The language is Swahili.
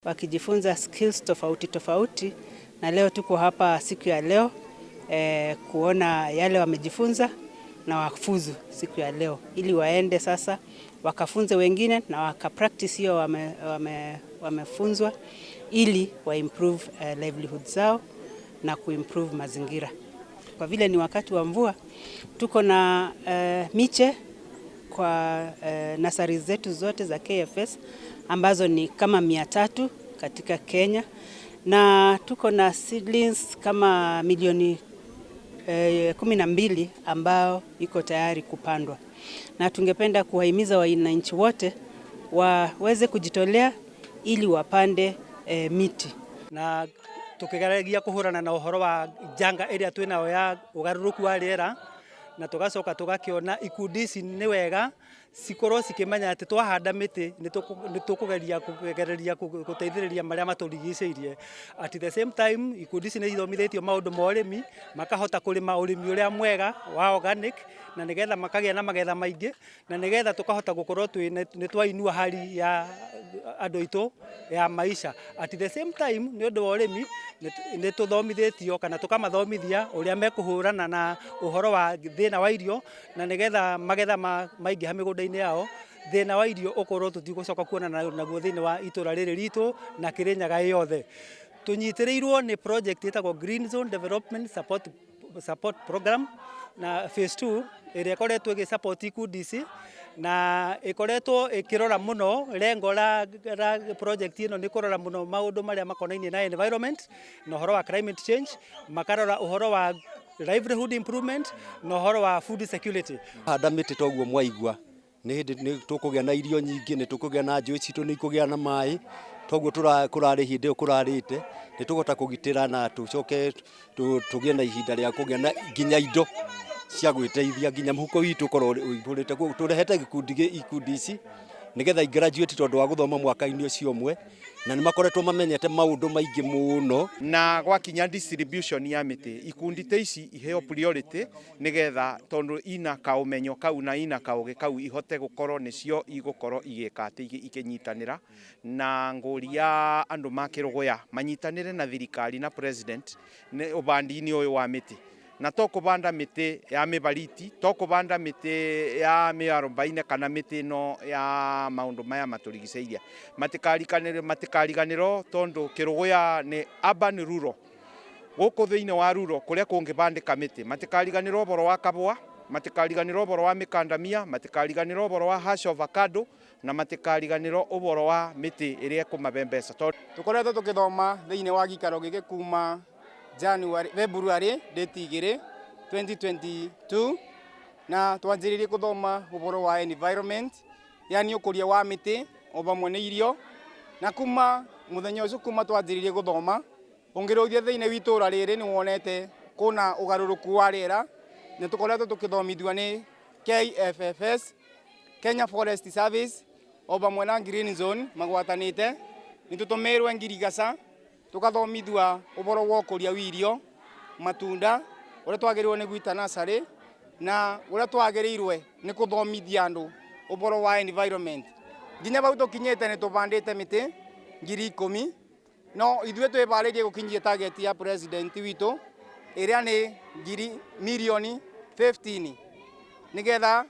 wakijifunza skills tofauti tofauti, na leo tuko hapa siku ya leo kuona yale wamejifunza na wafuzu siku ya leo, ili waende sasa wakafunze wengine na wakapractice hiyo wamefunzwa, ili wa improve livelihood zao na kuimprove mazingira. Kwa vile ni wakati wa mvua, tuko na miche kwa nasari zetu zote za KFS ambazo ni kama 300 katika Kenya, na tuko na seedlings kama milioni 12 ambao iko tayari kupandwa, na tungependa kuwahimiza wananchi wote waweze kujitolea ili wapande miti. Na tukigeragia kuhurana na uhoro wa janga iria twinayo ya ugaruruku wa riera, na tugacoka tugakiona ikundi ici ni wega cikorwo cikimenya ati twahanda miti ni tukugereria guteithiriria maria maturigiceirie. At the same time ikundi ici ni ithomithitio maundu ma urimi, makahota kurima urimi uria mwega wa organic, na nigetha makagia na magetha maingi, na nigetha tukahota gukorwo ni twainua hali ya andu itu ya maisha. At the same time ni undu wa urimi ni tuthomithitio kana tukamathomithia uria mekuhurana na uhoro wa thina wa irio, na nigetha magetha maingi ha migunda-ini yao thina wa irio ukorwo tutigucoka kuona naguo thini wa itura riri ritu na Kirinyaga yothe. Tunyitirirwo ni project itagwo Green Zone Development Support Program na phase 2 iria ikoretwo igisupport ikundi ici, na ikoretwo ikirora muno lengo la project ino ni kurora muno maundu maria makonainie na environment na uhoro wa climate change, makarora uhoro wa livelihood improvement na uhoro wa food security. Handa miti toguo mwaigua ni tukugia na irio nyingi, ni tukugia na njui citu ni ikugia na mai, toguo kurari hindi kurarite ni tugota kugitira na tucoke tugie na ihinda ria kugia na nginya indo cia gwiteithia nginya muhuko witu korwo urite turehete ikundi ici nigetha graduate tondu wa guthoma mwaka-ini ucio umwe, na ni makoretwo mamenyete maundu maingi muno. Na gwakinya distribution ya miti, ikundi te ici iheo priority nigetha tondu ina kaumenyo kau na ina kauge kau ihote gukorwo nicio igukorwo igika ati ikinyitanira na nguri ya andu makiruguya manyitanire na thirikari na president ne ubandi-ini uyu wa miti. Na tukubanda miti ya mibariti, tukubanda miti ya miarobaine kana miti no ya maundu maya maturigiceirie. Matikariganirwo tondu Kiruguya ni urban rural. Guku thiini wa rural kuria kungibandika miti, matikariganirwo boro wa kabua, matikariganirwo boro wa mikandamia, matikariganirwo boro wa hash avocado, na matikariganirwo uboro wa miti iria kumabembesa. Tukoretwo tukithoma thiini wa gikaro giki kuma February date 2 2022, na twanjiririe kuthoma uboro wa environment, yani ukuria wa miti obamwe ni irio, na kuma muthenya ucio kuma twanjiririe guthoma ungiruthia thiini witura riri ni wonete kuna ugaruruku wa riera, ni tukoretwo tukithomithua ni KFFS, Kenya Forest Service obamwe na Green Zone magwatanite, ni tutumirwe ngirigaca tukathomithua uboro wa ukuria wirio matunda uria twagirirwo ni gwita nasari, na uria twagirirwe ni kuthomithia andu uboro wa environment. Nginya bau tukinyete ni tubandite miti 10,000, no ithue twibaririe gukinyia target ya president witu iria ni milioni 15 nigetha